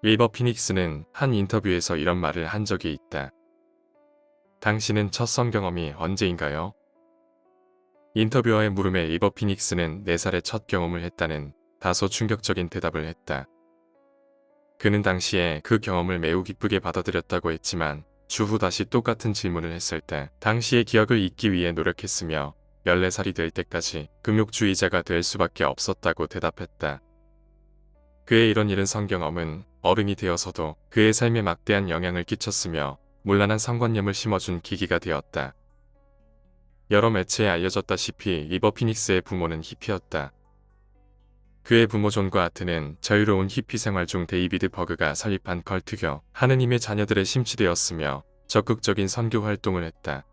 리버 피닉스는 한 인터뷰에서 이런 말을 한 적이 있다. 당신은 첫 성경험이 언제인가요? 인터뷰어의 물음에 리버 피닉스는 4살에 첫 경험을 했다는 다소 충격적인 대답을 했다. 그는 당시에 그 경험을 매우 기쁘게 받아들였다고 했지만 추후 다시 똑같은 질문을 했을 때 당시의 기억을 잊기 위해 노력했으며 14살이 될 때까지 금욕주의자가 될 수밖에 없었다고 대답했다. 그의 이런 이른 성경험은 어른이 되어서도 그의 삶에 막대한 영향을 끼쳤으며 문란한 성관념을 심어준 계기가 되었다. 여러 매체에 알려졌다시피 리버 피닉스의 부모는 히피였다. 그의 부모 존과 아트는 자유로운 히피 생활 중 데이비드 버그가 설립한 컬트교 하느님의 자녀들에 심취되었으며 적극적인 선교 활동을 했다.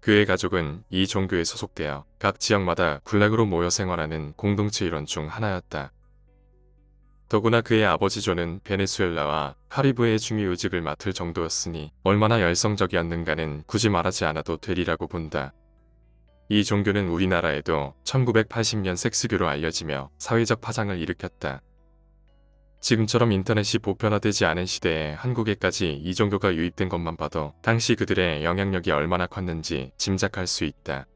그의 가족은 이 종교에 소속되어 각 지역마다 군락으로 모여 생활하는 공동체 일원 중 하나였다. 더구나 그의 아버지 존은 베네수엘라와 카리브해의 중위의직을 맡을 정도였으니 얼마나 열성적이었는가는 굳이 말하지 않아도 되리라고 본다. 이 종교는 우리나라에도 1980년 섹스교로 알려지며 사회적 파장을 일으켰다. 지금처럼 인터넷이 보편화되지 않은 시대에 한국에까지 이 종교가 유입된 것만 봐도 당시 그들의 영향력이 얼마나 컸는지 짐작할 수 있다.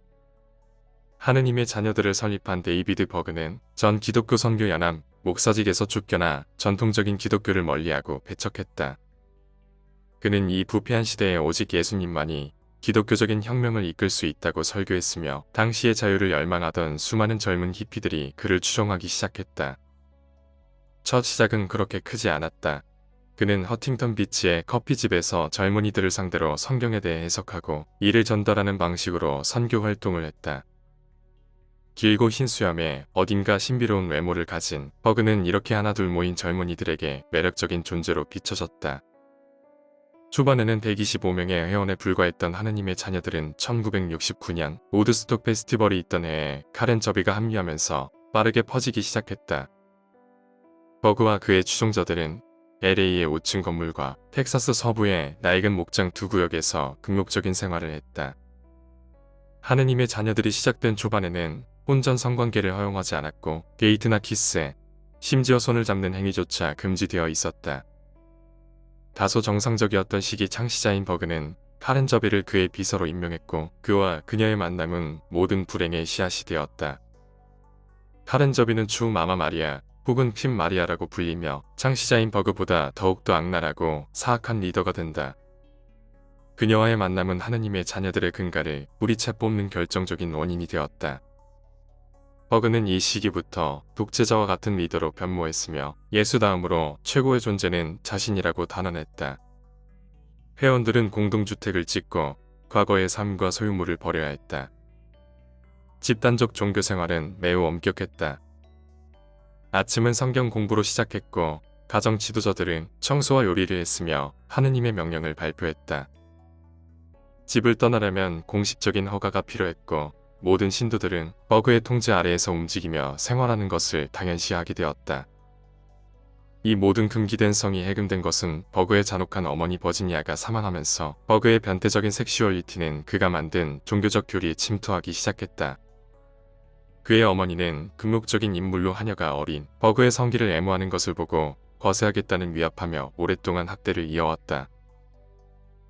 하느님의 자녀들을 설립한 데이비드 버그는 전 기독교 선교연합 목사직에서 쫓겨나 전통적인 기독교를 멀리하고 배척했다. 그는 이 부패한 시대에 오직 예수님만이 기독교적인 혁명을 이끌 수 있다고 설교했으며 당시의 자유를 열망하던 수많은 젊은 히피들이 그를 추종하기 시작했다. 첫 시작은 그렇게 크지 않았다. 그는 허팅턴 비치의 커피집에서 젊은이들을 상대로 성경에 대해 해석하고 이를 전달하는 방식으로 선교 활동을 했다. 길고 흰 수염에 어딘가 신비로운 외모를 가진 버그는 이렇게 하나둘 모인 젊은이들에게 매력적인 존재로 비춰졌다. 초반에는 125명의 회원에 불과했던 하느님의 자녀들은 1969년 우드스톡 페스티벌이 있던 해에 카렌 저비가 합류하면서 빠르게 퍼지기 시작했다. 버그와 그의 추종자들은 LA의 5층 건물과 텍사스 서부의 낡은 목장 두 구역에서 금욕적인 생활을 했다. 하느님의 자녀들이 시작된 초반에는 혼전 성관계를 허용하지 않았고 데이트나 키스, 심지어 손을 잡는 행위조차 금지되어 있었다. 다소 정상적이었던 시기 창시자인 버그는 카렌 저비를 그의 비서로 임명했고 그와 그녀의 만남은 모든 불행의 씨앗이 되었다. 카렌 저비는 추후 마마 마리아 혹은 핀 마리아라고 불리며 창시자인 버그보다 더욱더 악랄하고 사악한 리더가 된다. 그녀와의 만남은 하느님의 자녀들의 근간을 뿌리채 뽑는 결정적인 원인이 되었다. 버그는 이 시기부터 독재자와 같은 리더로 변모했으며 예수 다음으로 최고의 존재는 자신이라고 단언했다. 회원들은 공동주택을 짓고 과거의 삶과 소유물을 버려야 했다. 집단적 종교생활은 매우 엄격했다. 아침은 성경 공부로 시작했고 가정 지도자들은 청소와 요리를 했으며 하느님의 명령을 발표했다. 집을 떠나려면 공식적인 허가가 필요했고 모든 신도들은 버그의 통제 아래에서 움직이며 생활하는 것을 당연시하게 되었다. 이 모든 금기된 성이 해금된 것은 버그의 잔혹한 어머니 버지니아가 사망하면서 버그의 변태적인 섹슈얼리티는 그가 만든 종교적 교리에 침투하기 시작했다. 그의 어머니는 금욕적인 인물로 하녀가 어린 버그의 성기를 애무하는 것을 보고 거세하겠다는 위협하며 오랫동안 학대를 이어왔다.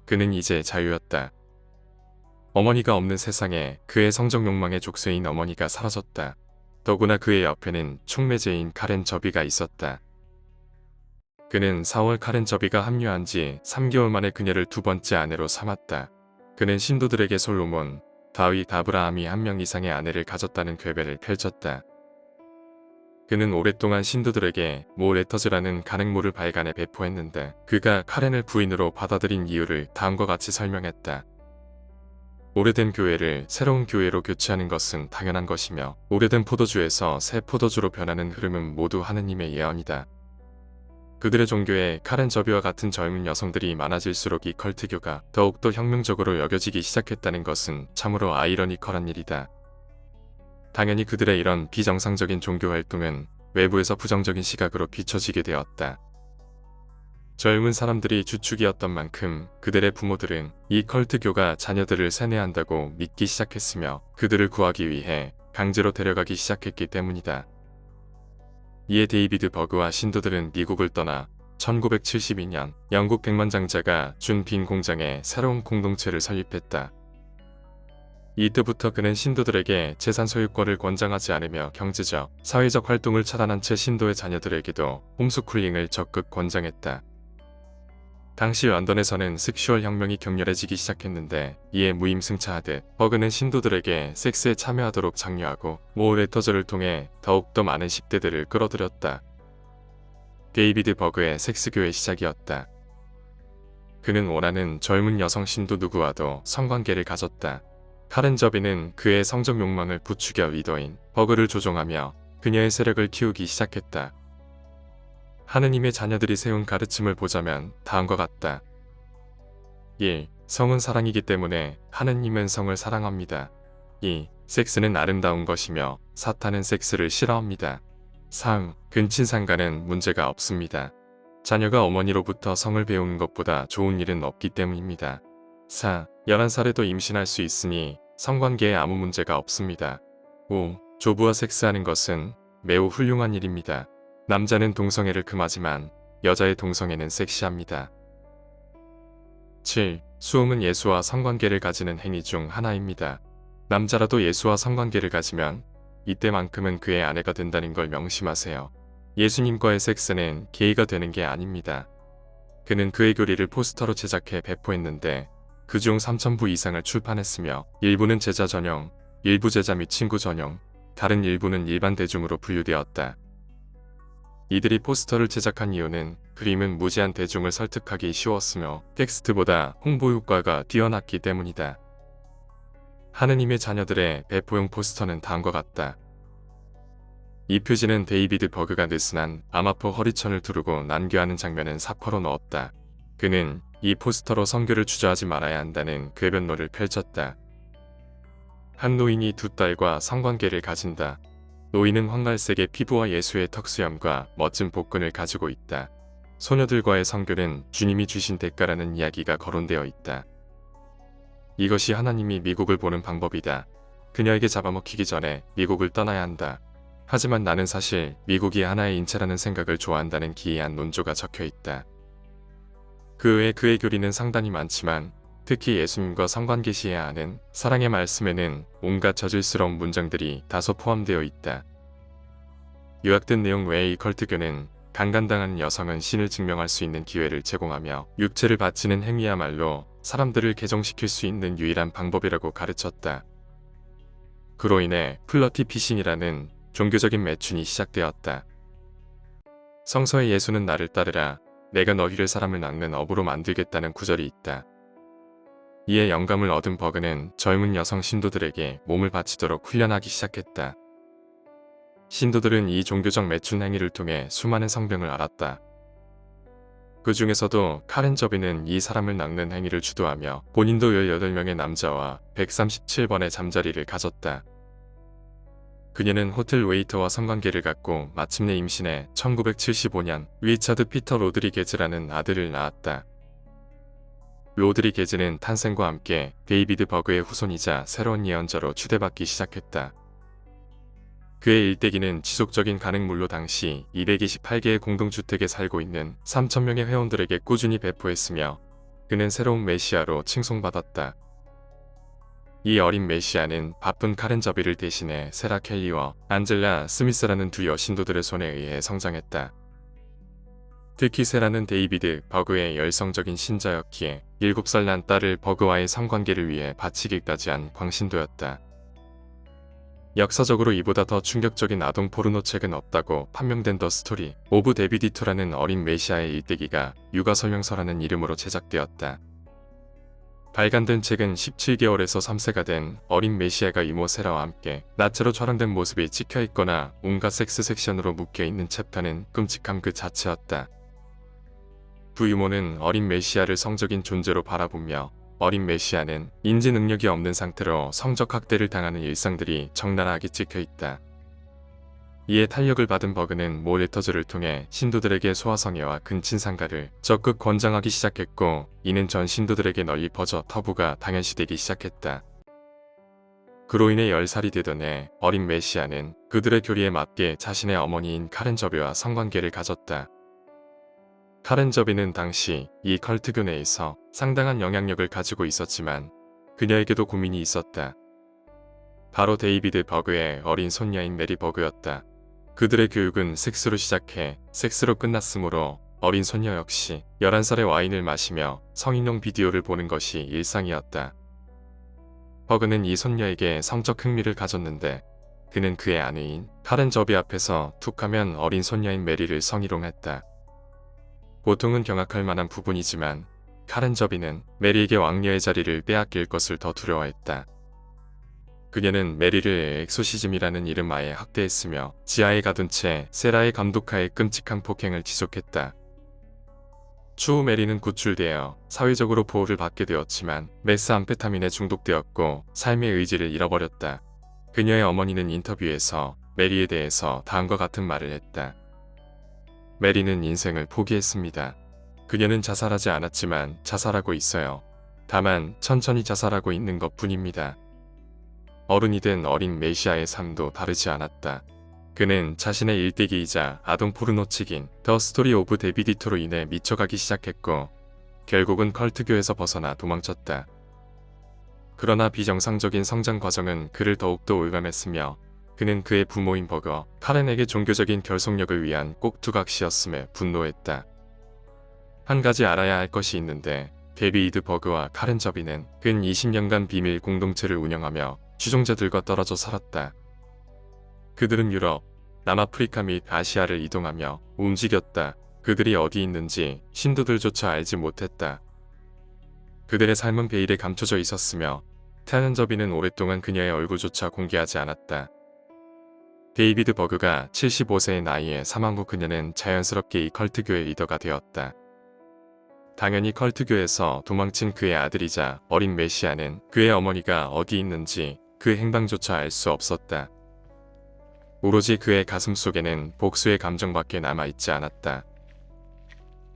그는 이제 자유였다. 어머니가 없는 세상에 그의 성적 욕망의 족쇄인 어머니가 사라졌다. 더구나 그의 옆에는 촉매제인 카렌 저비가 있었다. 그는 4월 카렌 저비가 합류한 지 3개월 만에 그녀를 두 번째 아내로 삼았다. 그는 신도들에게 솔로몬, 다윗, 아브라함이 1명 이상의 아내를 가졌다는 궤배를 펼쳤다. 그는 오랫동안 신도들에게 모 레터즈라는 간행모를 발간해 배포했는데 그가 카렌을 부인으로 받아들인 이유를 다음과 같이 설명했다. 오래된 교회를 새로운 교회로 교체하는 것은 당연한 것이며 오래된 포도주에서 새 포도주로 변하는 흐름은 모두 하느님의 예언이다. 그들의 종교에 카렌 저비와 같은 젊은 여성들이 많아질수록 이 컬트교가 더욱더 혁명적으로 여겨지기 시작했다는 것은 참으로 아이러니컬한 일이다. 당연히 그들의 이런 비정상적인 종교 활동은 외부에서 부정적인 시각으로 비춰지게 되었다. 젊은 사람들이 주축이었던 만큼 그들의 부모들은 이 컬트교가 자녀들을 세뇌한다고 믿기 시작했으며 그들을 구하기 위해 강제로 데려가기 시작했기 때문이다. 이에 데이비드 버그와 신도들은 미국을 떠나 1972년 영국 백만장자가 준 빈 공장에 새로운 공동체를 설립했다. 이때부터 그는 신도들에게 재산 소유권을 권장하지 않으며 경제적, 사회적 활동을 차단한 채 신도의 자녀들에게도 홈스쿨링을 적극 권장했다. 당시 런던에서는 섹슈얼 혁명이 격렬해지기 시작했는데 이에 무임승차하듯 버그는 신도들에게 섹스에 참여하도록 장려하고 모 레터저를 통해 더욱더 많은 10대들을 끌어들였다. 데이비드 버그의 섹스교의 시작이었다. 그는 원하는 젊은 여성 신도 누구와도 성관계를 가졌다. 카렌 저비는 그의 성적 욕망을 부추겨 리더인 버그를 조종하며 그녀의 세력을 키우기 시작했다. 하느님의 자녀들이 세운 가르침을 보자면 다음과 같다. 1. 성은 사랑이기 때문에 하느님은 성을 사랑합니다. 2. 섹스는 아름다운 것이며 사탄은 섹스를 싫어합니다. 3. 근친상간은 문제가 없습니다. 자녀가 어머니로부터 성을 배우는 것보다 좋은 일은 없기 때문입니다. 4. 11살에도 임신할 수 있으니 성관계에 아무 문제가 없습니다. 5. 조부와 섹스하는 것은 매우 훌륭한 일입니다. 남자는 동성애를 금하지만 여자의 동성애는 섹시합니다. 7. 수음은 예수와 성관계를 가지는 행위 중 하나입니다. 남자라도 예수와 성관계를 가지면 이때만큼은 그의 아내가 된다는 걸 명심하세요. 예수님과의 섹스는 게이가 되는 게 아닙니다. 그는 그의 교리를 포스터로 제작해 배포했는데 그중 3,000부 이상을 출판했으며 일부는 제자 전용, 일부 제자 및 친구 전용, 다른 일부는 일반 대중으로 분류되었다. 이들이 포스터를 제작한 이유는 그림은 무제한 대중을 설득하기 쉬웠으며 텍스트보다 홍보 효과가 뛰어났기 때문이다. 하느님의 자녀들의 배포용 포스터는 다음과 같다. 이 표지는 데이비드 버그가 느슨한 아마포 허리천을 두르고 난교하는 장면은 사퍼로 넣었다. 그는 이 포스터로 선교를 주저하지 말아야 한다는 궤변론을 펼쳤다. 한 노인이 두 딸과 성관계를 가진다. 노인은 황갈색의 피부와 예수의 턱수염과 멋진 복근을 가지고 있다. 소녀들과의 성교는 주님이 주신 대가라는 이야기가 거론되어 있다. 이것이 하나님이 미국을 보는 방법이다. 그녀에게 잡아먹히기 전에 미국을 떠나야 한다. 하지만 나는 사실 미국이 하나의 인체라는 생각을 좋아한다는 기이한 논조가 적혀 있다. 그 외에 그의 교리는 상당히 많지만 특히 예수님과 성관계 시해야 하는 사랑의 말씀에는 온갖 저질스러운 문장들이 다소 포함되어 있다. 요약된 내용 외에 이 컬트교는 강간당하는 여성은 신을 증명할 수 있는 기회를 제공하며 육체를 바치는 행위야말로 사람들을 개종시킬 수 있는 유일한 방법이라고 가르쳤다. 그로 인해 플러티 피싱이라는 종교적인 매춘이 시작되었다. 성서에 예수는 나를 따르라 내가 너희를 사람을 낚는 어부로 만들겠다는 구절이 있다. 이에 영감을 얻은 버그는 젊은 여성 신도들에게 몸을 바치도록 훈련하기 시작했다. 신도들은 이 종교적 매춘 행위를 통해 수많은 성병을 앓았다. 그 중에서도 카렌 저비는 이 사람을 낚는 행위를 주도하며 본인도 18명의 남자와 137번의 잠자리를 가졌다. 그녀는 호텔 웨이터와 성관계를 갖고 마침내 임신해 1975년 리차드 피터 로드리게즈라는 아들을 낳았다. 로드리게즈는 탄생과 함께 데이비드 버그의 후손이자 새로운 예언자로 추대받기 시작했다. 그의 일대기는 지속적인 간행물로 당시 228개의 공동주택에 살고 있는 3,000명의 회원들에게 꾸준히 배포했으며 그는 새로운 메시아로 칭송받았다. 이 어린 메시아는 바쁜 카렌 저비를 대신해 세라 켈리와 안젤라 스미스라는 두 여신도들의 손에 의해 성장했다. 특히 세라는 데이비드 버그의 열성적인 신자였기에 7살 난 딸을 버그와의 성관계를 위해 바치기까지 한 광신도였다. 역사적으로 이보다 더 충격적인 아동 포르노 책은 없다고 판명된 더 스토리 오브 데비디토라는 어린 메시아의 일대기가 육아설명서라는 이름으로 제작되었다. 발간된 책은 17개월에서 3세가 된 어린 메시아가 이모 세라와 함께 나체로 촬영된 모습이 찍혀있거나 온갖 섹스 섹션으로 묶여있는 챕터는 끔찍함 그 자체였다. 부유모는 어린 메시아를 성적인 존재로 바라보며 어린 메시아는 인지 능력이 없는 상태로 성적 학대를 당하는 일상들이 적나라하게 찍혀있다. 이에 탄력을 받은 버그는 모 레터즈를 통해 신도들에게 소아성애와 근친상가를 적극 권장하기 시작했고 이는 전 신도들에게 널리 퍼져 터부가 당연시되기 시작했다. 그로 인해 10살이 되던 해 어린 메시아는 그들의 교리에 맞게 자신의 어머니인 카렌 저비와 성관계를 가졌다. 카렌 저비는 당시 이 컬트교 내에서 상당한 영향력을 가지고 있었지만 그녀에게도 고민이 있었다. 바로 데이비드 버그의 어린 손녀인 메리 버그였다. 그들의 교육은 섹스로 시작해 섹스로 끝났으므로 어린 손녀 역시 11살의 와인을 마시며 성인용 비디오를 보는 것이 일상이었다. 버그는 이 손녀에게 성적 흥미를 가졌는데 그는 그의 아내인 카렌 저비 앞에서 툭하면 어린 손녀인 메리를 성희롱했다. 보통은 경악할 만한 부분이지만 카렌 저비는 메리에게 왕녀의 자리를 빼앗길 것을 더 두려워했다. 그녀는 메리를 엑소시즘이라는 이름하에 학대했으며 지하에 가둔 채 세라의 감독하에 끔찍한 폭행을 지속했다. 추후 메리는 구출되어 사회적으로 보호를 받게 되었지만 메스암페타민에 중독되었고 삶의 의지를 잃어버렸다. 그녀의 어머니는 인터뷰에서 메리에 대해서 다음과 같은 말을 했다. 메리는 인생을 포기했습니다. 그녀는 자살하지 않았지만 자살하고 있어요. 다만 천천히 자살하고 있는 것 뿐입니다. 어른이 된 어린 메시아의 삶도 다르지 않았다. 그는 자신의 일대기이자 아동 포르노책인 더 스토리 오브 데비디토로 인해 미쳐가기 시작했고 결국은 컬트교에서 벗어나 도망쳤다. 그러나 비정상적인 성장 과정은 그를 더욱더 올감했으며 그는 그의 부모인 버거, 카렌에게 종교적인 결속력을 위한 꼭두각시였음에 분노했다. 한 가지 알아야 할 것이 있는데 데비드 버그와 카렌 저비는 근 20년간 비밀 공동체를 운영하며 추종자들과 떨어져 살았다. 그들은 유럽, 남아프리카 및 아시아를 이동하며 움직였다. 그들이 어디 있는지 신도들조차 알지 못했다. 그들의 삶은 베일에 감춰져 있었으며 카렌 저비는 오랫동안 그녀의 얼굴조차 공개하지 않았다. 데이비드 버그가 75세의 나이에 사망 후 그녀는 자연스럽게 이 컬트교의 리더가 되었다. 당연히 컬트교에서 도망친 그의 아들이자 어린 메시아는 그의 어머니가 어디 있는지 그 행방조차 알 수 없었다. 오로지 그의 가슴 속에는 복수의 감정밖에 남아있지 않았다.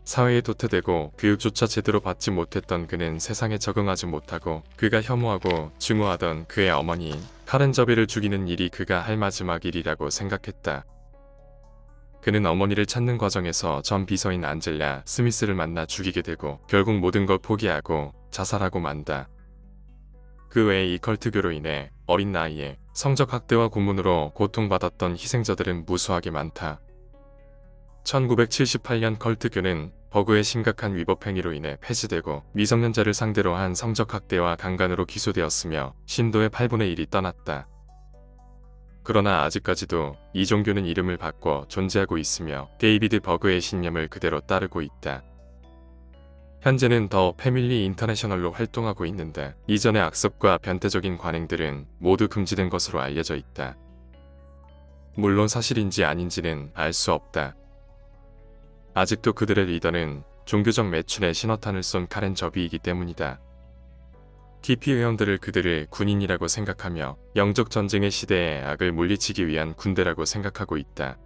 사회에 도태되고 교육조차 제대로 받지 못했던 그는 세상에 적응하지 못하고 그가 혐오하고 증오하던 그의 어머니인 카렌 저비를 죽이는 일이 그가 할 마지막 일이라고 생각했다. 그는 어머니를 찾는 과정에서 전 비서인 안젤라 스미스를 만나 죽이게 되고 결국 모든 걸 포기하고 자살하고 만다. 그 외에 이 컬트교로 인해 어린 나이에 성적 학대와 고문으로 고통받았던 희생자들은 무수하게 많다. 1978년 컬트교는 버그의 심각한 위법 행위로 인해 폐지되고 미성년자를 상대로 한 성적 학대와 강간으로 기소되었으며 신도의 8분의 1이 떠났다. 그러나 아직까지도 이 종교는 이름을 바꿔 존재하고 있으며 데이비드 버그의 신념을 그대로 따르고 있다. 현재는 더 패밀리 인터내셔널로 활동하고 있는데 이전의 악습과 변태적인 관행들은 모두 금지된 것으로 알려져 있다. 물론 사실인지 아닌지는 알 수 없다. 아직도 그들의 리더는 종교적 매춘에 신호탄을 쏜 카렌 저비이기 때문이다. TP 회원들을 그들을 군인이라고 생각하며 영적 전쟁의 시대에 악을 물리치기 위한 군대라고 생각하고 있다.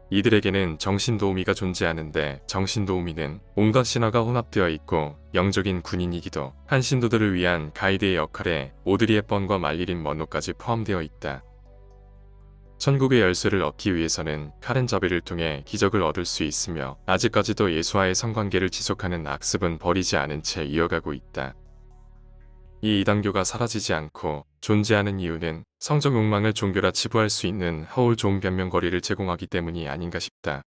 이들에게는 정신도우미가 존재하는데 정신도우미는 온갖 신화가 혼합되어 있고 영적인 군인이기도 한 신도들을 위한 가이드의 역할에 오드리 헵번과 말리린 먼로까지 포함되어 있다. 천국의 열쇠를 얻기 위해서는 카렌 저비를 통해 기적을 얻을 수 있으며 아직까지도 예수와의 성관계를 지속하는 악습은 버리지 않은 채 이어가고 있다. 이 이단교가 사라지지 않고 존재하는 이유는 성적 욕망을 종교라 치부할 수 있는 허울 좋은 변명거리를 제공하기 때문이 아닌가 싶다.